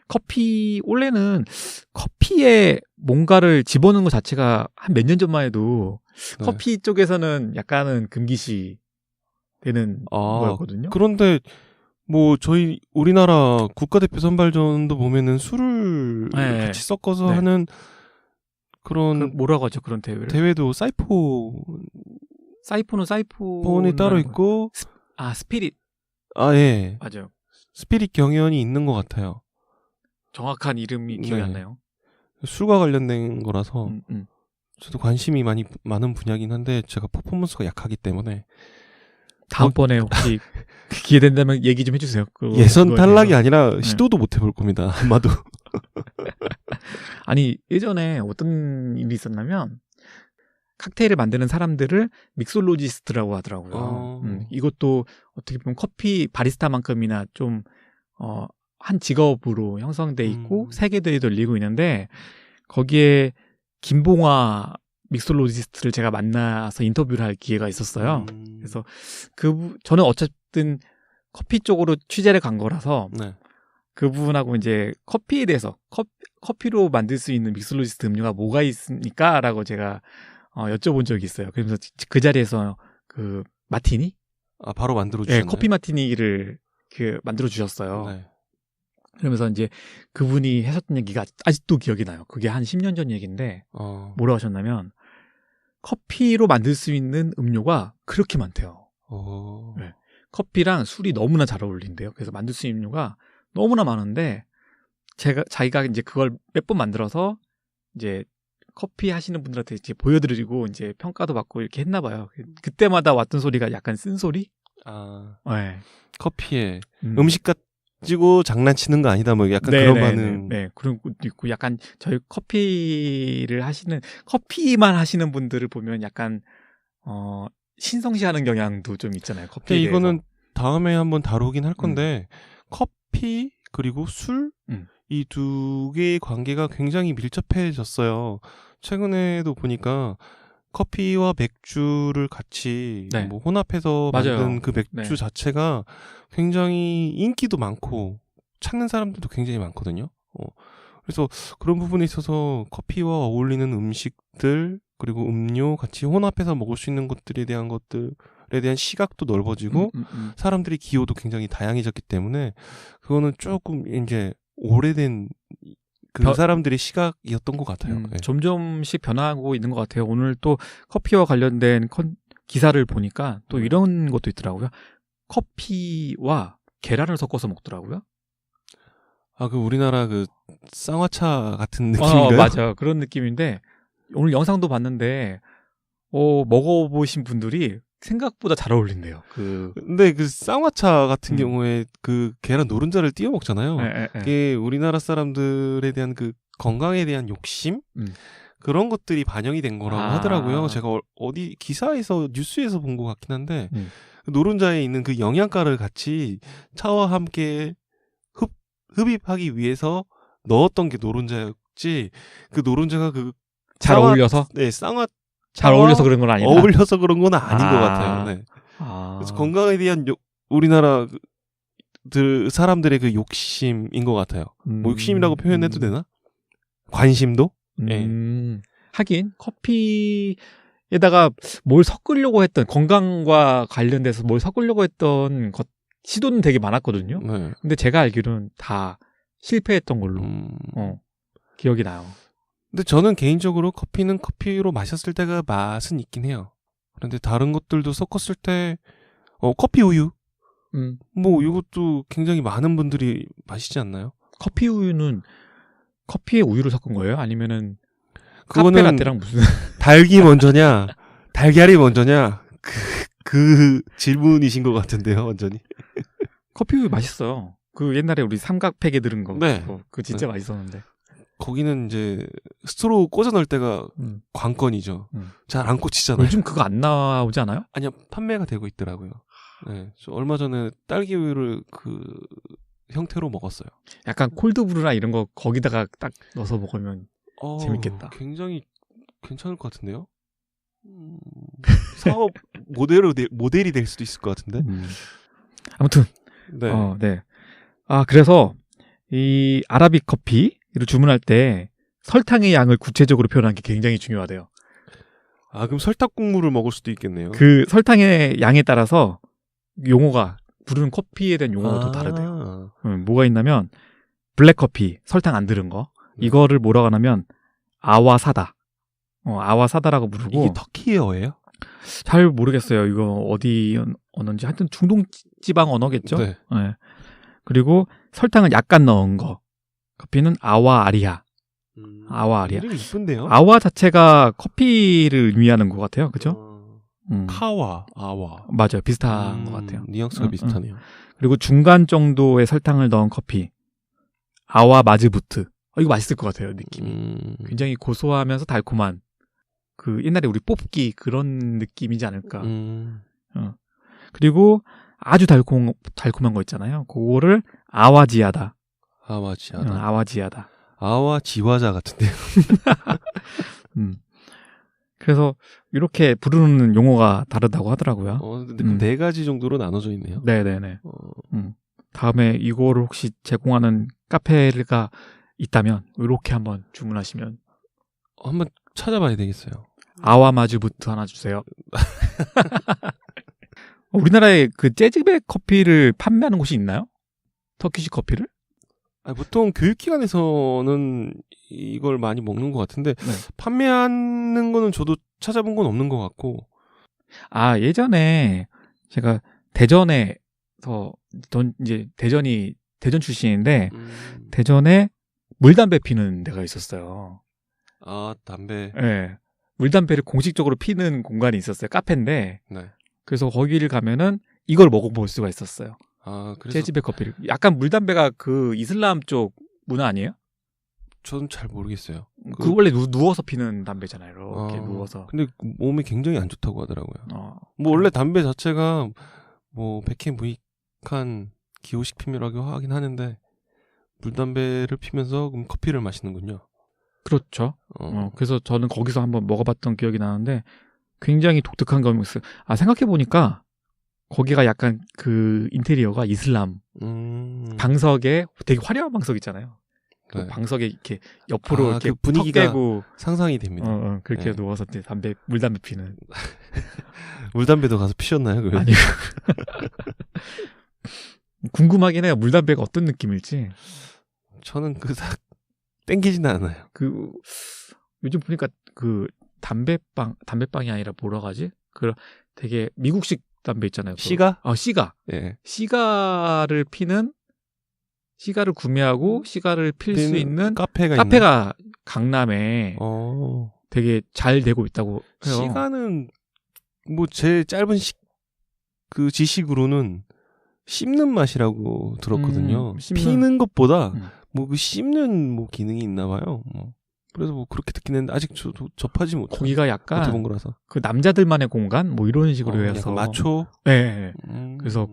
커피 원래는 커피에 뭔가를 집어넣는 것 자체가 한 몇 년 전만 해도 네. 커피 쪽에서는 약간은 금기시 되는 거였거든요. 그런데 뭐 저희 우리나라 국가대표 선발전도 보면은 술을 같이 섞어서 하는 그런 뭐라고 하죠? 그런 대회를? 대회도 사이폰이 따로 있고 스피릿. 예. 맞아요. 스피릿 경연이 있는 것 같아요. 정확한 이름이 기억이 안 나요. 술과 관련된 거라서 저도 관심이 많은 분야긴 한데 제가 퍼포먼스가 약하기 때문에 다음번에 혹시 기회 된다면 얘기 좀 해주세요. 예선 탈락이 아니라 시도도 못 해볼 겁니다. 아마도. 아니 예전에 어떤 일이 있었냐면 칵테일을 만드는 사람들을 믹솔로지스트라고 하더라고요. 이것도 어떻게 보면 커피 바리스타만큼이나 좀 한 직업으로 형성돼 있고 세계대회도 열리고 있는데 거기에 김봉화 믹솔로지스트를 제가 만나서 인터뷰를 할 기회가 있었어요. 그래서 저는 어쨌든 커피 쪽으로 취재를 간 거라서 그분하고 이제 커피에 대해서 커피로 만들 수 있는 믹솔로지스트 음료가 뭐가 있습니까? 라고 제가 여쭤본 적이 있어요. 그래서 그 자리에서 그 마티니? 바로 만들어 주셨나요? 커피 마티니를 만들어 주셨어요. 그러면서 이제 그분이 하셨던 얘기가 아직도 기억이 나요. 그게 한 10년 전 얘기인데 뭐라고 하셨냐면 커피로 만들 수 있는 음료가 그렇게 많대요. 커피랑 술이 너무나 잘 어울린대요. 그래서 만들 수 있는 음료가 너무나 많은데 자기가 이제 그걸 몇 번 만들어서 이제 커피 하시는 분들한테 이제 보여드리고 이제 평가도 받고 이렇게 했나 봐요. 그때마다 왔던 소리가 약간 쓴소리? 커피에 음식 가지고 장난치는 거 아니다 뭐 약간 그런 반응. 네, 그런 것도 있고 약간 저희 커피만 하시는 분들을 보면 약간 신성시하는 경향도 좀 있잖아요. 커피에 대해서. 이거는 다음에 한번 다루긴 할 건데 커피 그리고 술 이 두 개의 관계가 굉장히 밀접해졌어요. 최근에도 보니까 커피와 맥주를 같이 뭐 혼합해서 만든 그 맥주 자체가 굉장히 인기도 많고 찾는 사람들도 굉장히 많거든요. 그래서 그런 부분에 있어서 커피와 어울리는 음식들 그리고 음료 같이 혼합해서 먹을 수 있는 것들에 대한 시각도 넓어지고 사람들의 기호도 굉장히 다양해졌기 때문에 그거는 조금 이제 오래된 사람들의 시각이었던 것 같아요. 점점씩 변하고 있는 것 같아요. 오늘 또 커피와 관련된 기사를 보니까 또 이런 것도 있더라고요. 커피와 계란을 섞어서 먹더라고요. 그 우리나라 그 쌍화차 같은 느낌인가요? 맞아. 그런 느낌인데 오늘 영상도 봤는데 먹어보신 분들이 생각보다 잘 어울린대요. 근데 그 쌍화차 같은 경우에 그 계란 노른자를 띄워 먹잖아요. 그게 우리나라 사람들에 대한 그 건강에 대한 욕심 그런 것들이 반영이 된 거라고 하더라고요. 제가 어디 기사에서 뉴스에서 본 것 같긴 한데 그 노른자에 있는 그 영양가를 같이 차와 함께 흡입하기 위해서 넣었던 게 노른자였지. 그 노른자가 그 잘 어울려서? 네, 쌍화 잘 어울려서 그런 건 아니다. 어울려서 그런 건 아닌 것 같아요. 네. 그래서 건강에 대한 우리나라 사람들의 그 욕심인 것 같아요. 뭐 욕심이라고 표현해도 되나? 관심도? 네. 하긴 커피에다가 뭘 섞으려고 했던 건강과 관련돼서 뭘 섞으려고 했던 시도는 되게 많았거든요. 네. 근데 제가 알기로는 다 실패했던 걸로 기억이 나요. 근데 저는 개인적으로 커피는 커피로 마셨을 때가 맛은 있긴 해요. 그런데 다른 것들도 섞었을 때 커피 우유 뭐 이것도 굉장히 많은 분들이 마시지 않나요? 커피 우유는 커피에 우유를 섞은 거예요? 아니면은 카페 라떼랑 무슨 달기 먼저냐 달걀이 먼저냐 그 질문이신 것 같은데요, 완전히. 커피 우유 맛있어요. 그 옛날에 우리 삼각팩에 들은 거. 네. 그거 진짜 맛있었는데. 거기는 이제 스트로우 꽂아 넣을 때가 관건이죠. 잘 안 꽂히잖아요. 요즘 그거 안 나오지 않아요? 아니요, 판매가 되고 있더라고요. 네, 저 얼마 전에 딸기 우유를 그 형태로 먹었어요. 약간 콜드브루나 이런 거 거기다가 딱 넣어서 먹으면 재밌겠다. 굉장히 괜찮을 것 같은데요? 사업 모델이 될 수도 있을 것 같은데. 아무튼 네. 네. 그래서 이 아라빅 커피를 주문할 때 설탕의 양을 구체적으로 표현하는 게 굉장히 중요하대요. 그럼 설탕 국물을 먹을 수도 있겠네요. 그 설탕의 양에 따라서 용어가 부르는 커피에 대한 용어가 또 다르대요. 뭐가 있냐면 블랙커피, 설탕 안 들은 거. 이거를 뭐라고 하냐면 아와사다. 아와사다라고 부르고. 이게 터키어예요? 잘 모르겠어요. 이거 어디 언어인지. 하여튼 중동 지방 언어겠죠? 네. 네. 그리고 설탕을 약간 넣은 거. 커피는 아와 아리아. 아와 아리아. 이름이 이쁜데요? 아와 자체가 커피를 의미하는 것 같아요. 그죠? 카와, 아와. 맞아요. 비슷한 것 같아요. 뉘앙스가 비슷하네요. 그리고 중간 정도의 설탕을 넣은 커피. 아와 마즈부트. 이거 맛있을 것 같아요. 느낌이. 굉장히 고소하면서 달콤한. 그 옛날에 우리 뽑기 그런 느낌이지 않을까. 그리고 아주 달콤한 거 있잖아요. 그거를 아와지아다. 아와지아다. 아와지와자 같은데요. 그래서 이렇게 부르는 용어가 다르다고 하더라고요. 근데 네 가지 정도로 나눠져 있네요. 네네네. 다음에 이거를 혹시 제공하는 카페가 있다면 이렇게 한번 주문하시면 한번 찾아봐야 되겠어요. 아와마즈부트 하나 주세요. 우리나라에 그 재즈백 커피를 판매하는 곳이 있나요? 터키식 커피를? 보통 교육기관에서는 이걸 많이 먹는 것 같은데 네. 판매하는 거는 저도 찾아본 건 없는 것 같고. 예전에 제가 대전에서 이제 대전 출신인데 대전에 물담배 피는 데가 있었어요. 담배. 네. 물담배를 공식적으로 피는 공간이 있었어요. 카페인데. 네. 그래서 거기를 가면은 이걸 먹어볼 수가 있었어요. 그래서 재즈백 커피를. 약간 물담배가 그 이슬람 쪽 문화 아니에요? 저는 잘 모르겠어요. 그 원래 누워서 피는 담배잖아요. 이렇게 누워서. 근데 몸에 굉장히 안 좋다고 하더라고요. 뭐 원래 담배 자체가 뭐 백해무익한 기호식 피면라고 하긴 하는데 물담배를 피면서 그럼 커피를 마시는군요. 그렇죠. 그래서 저는 거기서 한번 먹어봤던 기억이 나는데 굉장히 독특한 거였어요. 생각해보니까 거기가 약간 그 인테리어가 이슬람 방석에 되게 화려한 방석 있잖아요. 그 방석에 이렇게 옆으로 이렇게 그 분위기가 깨고 상상이 됩니다. 그렇게 누워서 이제 물담배 피는. 물담배도 가서 피셨나요? 아니요. 궁금하긴 해요. 물담배가 어떤 느낌일지. 저는 땡기지는 않아요. 요즘 보니까 그 담배빵이 아니라 뭐라고 하지? 되게 미국식 담배 있잖아요. 시가? 시가. 예. 시가를 구매하고 시가를 필 수 있는 카페가 강남에 되게 잘 되고 있다고 해요. 시가는 뭐 제 짧은 그 지식으로는 씹는 맛이라고 들었거든요. 피는 것보다 뭐 그 씹는 뭐 기능이 있나 봐요. 그래서 뭐 그렇게 듣긴 했는데 아직 저도 접하지 못해. 거기가 약간 못해본 거라서. 그 남자들만의 공간 뭐 이런 식으로 해서 약간 마초. 네. 그래서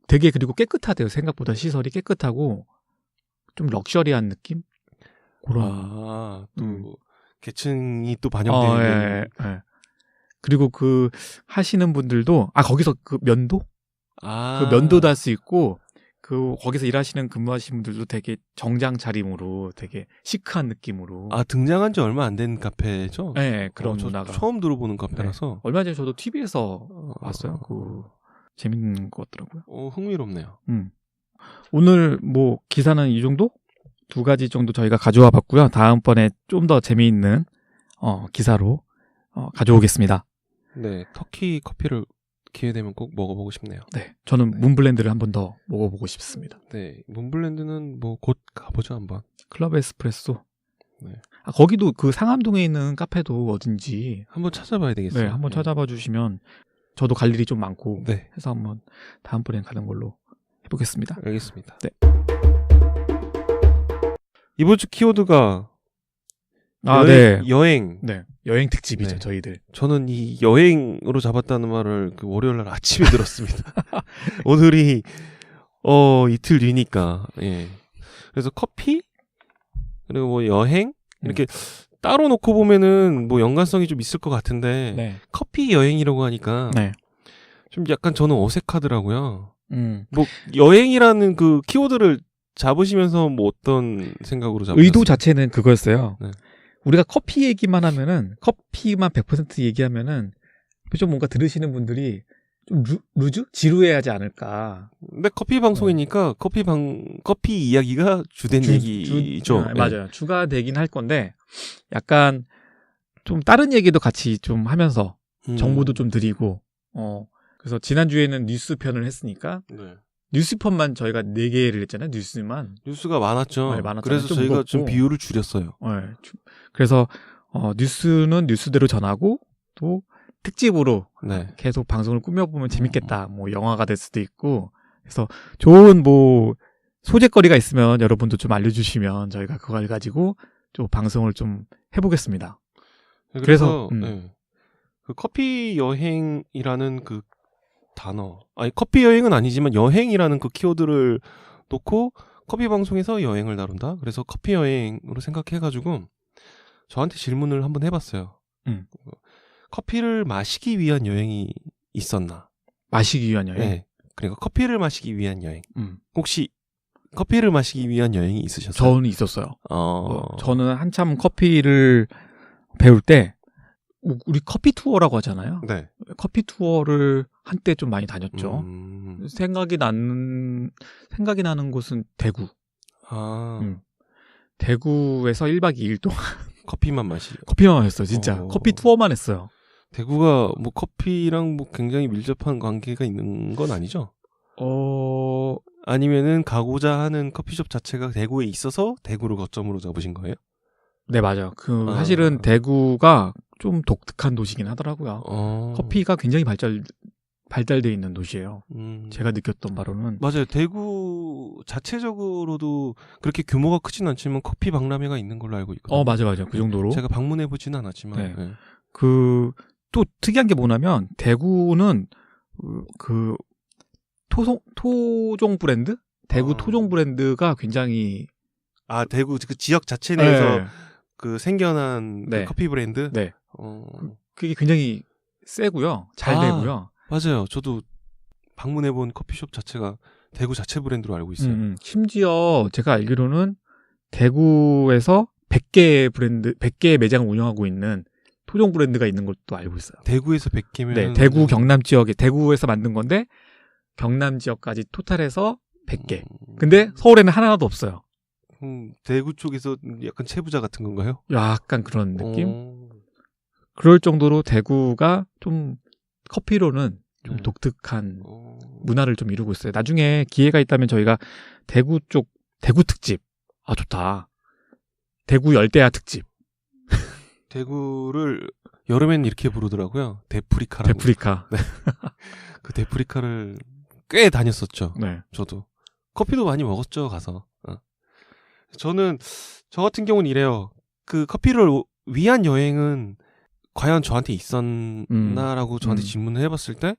되게 그리고 깨끗하대요. 생각보다 시설이 깨끗하고 좀 럭셔리한 느낌? 그런. 또 계층이 또 반영되는. 예. 그리고 그 하시는 분들도 거기서 그 면도? 그 면도도 할 수 있고 그 거기서 일하시는 근무하시는 분들도 되게 정장 차림으로 되게 시크한 느낌으로. 등장한 지 얼마 안 된 카페죠? 네, 그런 문화가. 처음 들어보는 카페라서. 네. 얼마 전에 저도 TV에서 봤어요. 재밌는 것 같더라고요. 흥미롭네요. 오늘 뭐 기사는 이 정도? 2가지 정도 저희가 가져와 봤고요. 다음번에 좀 더 재미있는 기사로 가져오겠습니다. 네, 터키 커피를 기회 되면 꼭 먹어보고 싶네요. 네, 저는 문블렌드를 한 번 더 먹어보고 싶습니다. 네, 문블렌드는 뭐 곧 가보죠 한번. 클럽 에스프레소. 네. 거기도 그 상암동에 있는 카페도 어딘지 한번 찾아봐야 되겠어요. 네, 한번 찾아봐 주시면 저도 갈 일이 좀 많고 네. 해서 한번 다음번에 가는 걸로 해보겠습니다. 알겠습니다. 네. 이번 주 키워드가 여행. 네, 여행 특집이죠, 네. 저희들. 저는 이 여행으로 잡았다는 말을 그 월요일 날 아침에 들었습니다. 오늘이 이틀 뒤니까. 예. 그래서 커피 그리고 뭐 여행 이렇게 따로 놓고 보면은 뭐 연관성이 좀 있을 것 같은데 네. 커피 여행이라고 하니까 네. 좀 약간 저는 어색하더라고요. 뭐 여행이라는 그 키워드를 잡으시면서 뭐 어떤 생각으로 잡으셨어요? 의도 자체는 그거였어요. 네. 우리가 커피 얘기만 하면은 커피만 100% 얘기하면은 좀 뭔가 들으시는 분들이 좀 루즈? 지루해하지 않을까. 근데 커피 방송이니까 커피 이야기가 주된 얘기죠. 네, 맞아요. 주가 되긴 할 건데 약간 좀 다른 얘기도 같이 좀 하면서 정보도 좀 드리고 그래서 지난주에는 뉴스 편을 했으니까 네. 뉴스편만 저희가 4개를 했잖아요. 뉴스가 많았죠. 네, 많았잖아요. 그래서 좀 저희가 무겁고. 좀 비율을 줄였어요. 네. 그래서 뉴스는 뉴스대로 전하고 또 특집으로 네. 계속 방송을 꾸며보면 재밌겠다. 뭐 영화가 될 수도 있고. 그래서 좋은 뭐 소재거리가 있으면 여러분도 좀 알려주시면 저희가 그걸 가지고 좀 방송을 좀 해보겠습니다. 그래서 네. 그 커피 여행이라는 그 단어, 커피 여행은 아니지만 여행이라는 그 키워드를 놓고 커피 방송에서 여행을 다룬다. 그래서 커피 여행으로 생각해가지고 저한테 질문을 한번 해봤어요. 커피를 마시기 위한 여행이 있었나? 마시기 위한 여행? 네. 그러니까 커피를 마시기 위한 여행. 혹시 커피를 마시기 위한 여행이 있으셨어요? 저는 있었어요. 저는 한참 커피를 배울 때 우리 커피 투어라고 하잖아요. 네. 커피 투어를 한때 좀 많이 다녔죠. 생각이 나는 곳은 대구. 대구에서 1박 2일 동안 커피만 마시죠. 커피만 마셨어요, 진짜. 커피 투어만 했어요. 대구가 뭐 커피랑 뭐 굉장히 밀접한 관계가 있는 건 아니죠? 아니면은 가고자 하는 커피숍 자체가 대구에 있어서 대구를 거점으로 잡으신 거예요? 네, 맞아요. 사실은 대구가 좀 독특한 도시긴 하더라고요. 커피가 굉장히 발달되어 있는 도시예요. 제가 느꼈던 바로는. 맞아요. 대구 자체적으로도 그렇게 규모가 크진 않지만 커피 박람회가 있는 걸로 알고 있거든요. 맞아요. 그 정도로. 제가 방문해보지는 않았지만. 네. 또 특이한 게 뭐냐면 대구는 그 토종 브랜드? 대구 토종 브랜드가 굉장히 대구 그 지역 자체 내에서 네. 그 생겨난 네. 그 커피 브랜드? 네. 그게 굉장히 세고요. 잘 되고요. 맞아요. 저도 방문해본 커피숍 자체가 대구 자체 브랜드로 알고 있어요. 심지어 제가 알기로는 대구에서 100개 매장을 운영하고 있는 토종 브랜드가 있는 것도 알고 있어요. 대구에서 100개면? 네, 대구 경남 지역에 대구에서 만든 건데 경남 지역까지 토탈해서 100개. 근데 서울에는 하나도 없어요. 대구 쪽에서 약간 체부자 같은 건가요? 약간 그런 느낌? 그럴 정도로 대구가 좀 커피로는 좀 독특한 문화를 좀 이루고 있어요. 나중에 기회가 있다면 저희가 대구 특집. 좋다. 대구 열대야 특집. 대구를 여름엔 이렇게 부르더라고요. 데프리카라고. 데프리카. 네. 그 데프리카를 꽤 다녔었죠. 네. 저도. 커피도 많이 먹었죠, 가서. 저는, 저 같은 경우는 이래요. 그 커피를 위한 여행은 과연 저한테 있었나라고 저한테 질문을 해봤을 때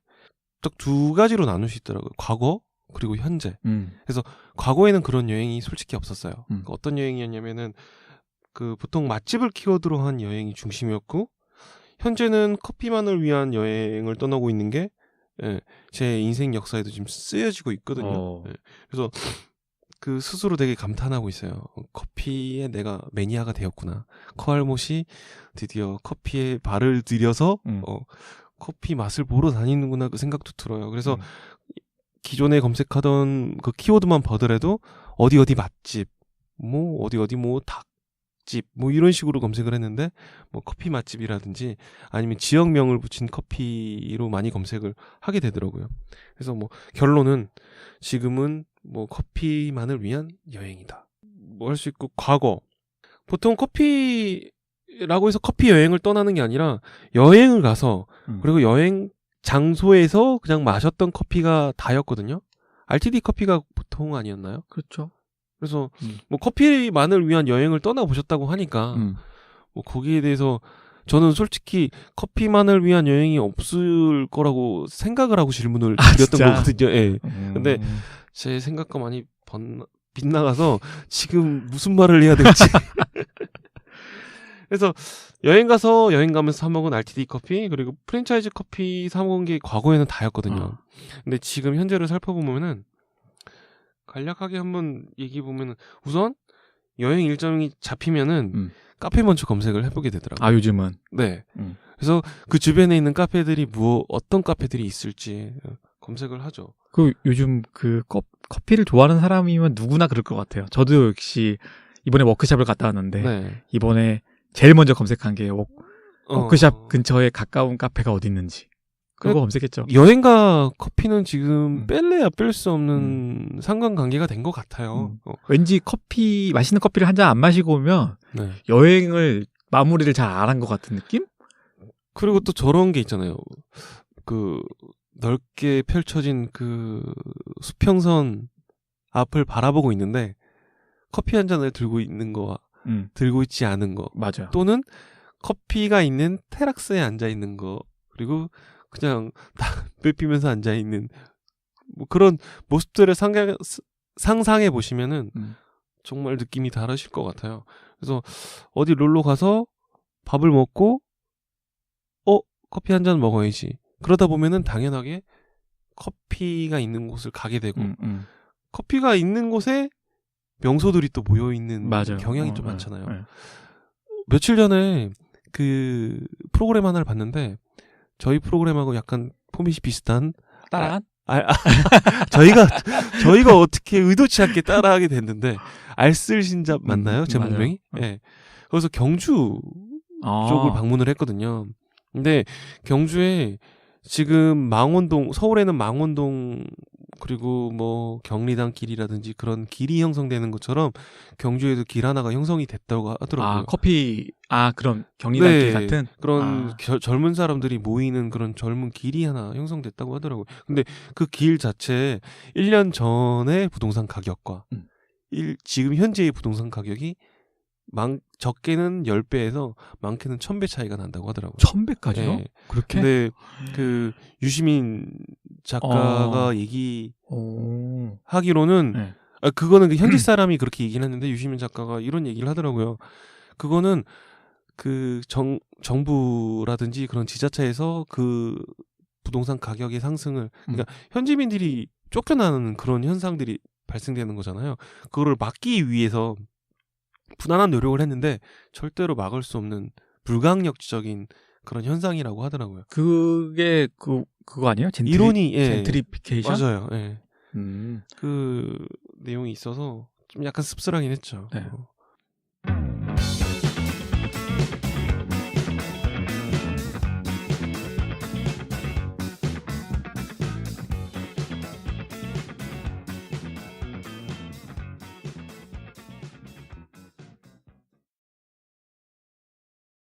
딱 두 가지로 나눌 수 있더라고요. 과거 그리고 현재. 그래서 과거에는 그런 여행이 솔직히 없었어요. 그러니까 어떤 여행이었냐면은 그 보통 맛집을 키워드로 한 여행이 중심이었고, 현재는 커피만을 위한 여행을 떠나고 있는 게 제 인생 역사에도 지금 쓰여지고 있거든요. 그래서 그 스스로 되게 감탄하고 있어요. 커피에 내가 매니아가 되었구나. 커알못이 드디어 커피에 발을 들여서 커피 맛을 보러 다니는구나, 그 생각도 들어요. 그래서 기존에 검색하던 그 키워드만 보더라도 어디 맛집, 뭐 어디 뭐 닭집, 뭐 이런 식으로 검색을 했는데, 뭐 커피 맛집이라든지 아니면 지역명을 붙인 커피로 많이 검색을 하게 되더라고요. 그래서 뭐 결론은 지금은 뭐 커피만을 위한 여행이다, 뭐 할 수 있고, 과거 보통 커피라고 해서 커피 여행을 떠나는 게 아니라 여행을 가서 그리고 여행 장소에서 그냥 마셨던 커피가 다였거든요. RTD 커피가 보통 아니었나요? 그렇죠. 그래서 뭐 커피만을 위한 여행을 떠나보셨다고 하니까 뭐 거기에 대해서 저는 솔직히 커피만을 위한 여행이 없을 거라고 생각을 하고 질문을 드렸던 거거든요. 예. 근데 제 생각과 많이 빗나가서 지금 무슨 말을 해야 될지. 그래서 여행 가면서 사 먹은 RTD 커피, 그리고 프랜차이즈 커피 사 먹은 게 과거에는 다였거든요. 근데 지금 현재를 살펴보면은 간략하게 한번 얘기해 보면은, 우선 여행 일정이 잡히면은 카페 먼저 검색을 해보게 되더라고요. 아, 요즘은. 네. 그래서 그 주변에 있는 카페들이 어떤 카페들이 있을지 검색을 하죠. 그 요즘 그 커피를 좋아하는 사람이면 누구나 그럴 것 같아요. 저도 역시 이번에 워크숍을 갔다 왔는데 이번에 제일 먼저 검색한 게 워크숍 근처에 가까운 카페가 어디 있는지 그거 검색했죠. 여행과 커피는 지금 뺄래야 뺄 수 없는 상관관계가 된 것 같아요. 왠지 맛있는 커피를 한 잔 안 마시고 오면 여행을 마무리를 잘 안 한 것 같은 느낌? 그리고 또 저런 게 있잖아요. 그 넓게 펼쳐진 그 수평선 앞을 바라보고 있는데 커피 한 잔을 들고 있는 거와 들고 있지 않은 거, 맞아요. 또는 커피가 있는 테라스에 앉아 있는 거, 그리고 그냥 담배 피면서 앉아 있는 뭐 그런 모습들을 상상해 보시면은 정말 느낌이 다르실 것 같아요. 그래서 어디 놀러 가서 밥을 먹고 커피 한 잔 먹어야지. 그러다 보면은 당연하게 커피가 있는 곳을 가게 되고 커피가 있는 곳에 명소들이 또 모여 있는 경향이 좀 많잖아요. 며칠 전에 그 프로그램 하나를 봤는데, 저희 프로그램하고 약간 포맷이 비슷한 따라한? 저희가 어떻게 의도치 않게 따라하게 됐는데, 알쓸신잡 맞나요? 제목명이? 네. 그래서 경주 쪽을 방문을 했거든요. 근데 경주에 지금 서울에는 망원동, 그리고 뭐 경리단 길이라든지 그런 길이 형성되는 것처럼 경주에도 길 하나가 형성이 됐다고 하더라고요. 그럼 경리단 길 같은? 그런 젊은 사람들이 모이는 그런 젊은 길이 하나 형성됐다고 하더라고요. 근데 그 길 자체에 1년 전의 부동산 가격과 지금 현재의 부동산 가격이 적게는 10배에서 많게는 1000배 차이가 난다고 하더라고요. 1000배까지요? 네. 그렇게? 근데 그 유시민 작가가 얘기하기로는 그거는 그 현지 사람이 그렇게 얘기를 했는데, 유시민 작가가 이런 얘기를 하더라고요. 그거는 그 정부라든지 그런 지자체에서 그 부동산 가격의 상승을, 그러니까 현지민들이 쫓겨나는 그런 현상들이 발생되는 거잖아요. 그거를 막기 위해서 부단한 노력을 했는데 절대로 막을 수 없는 불가항력적인 그런 현상이라고 하더라고요. 그게 그거 아니에요? 이론이 젠트리피케이션? 맞아요. 그 내용이 있어서 좀 약간 씁쓸하긴 했죠. 네.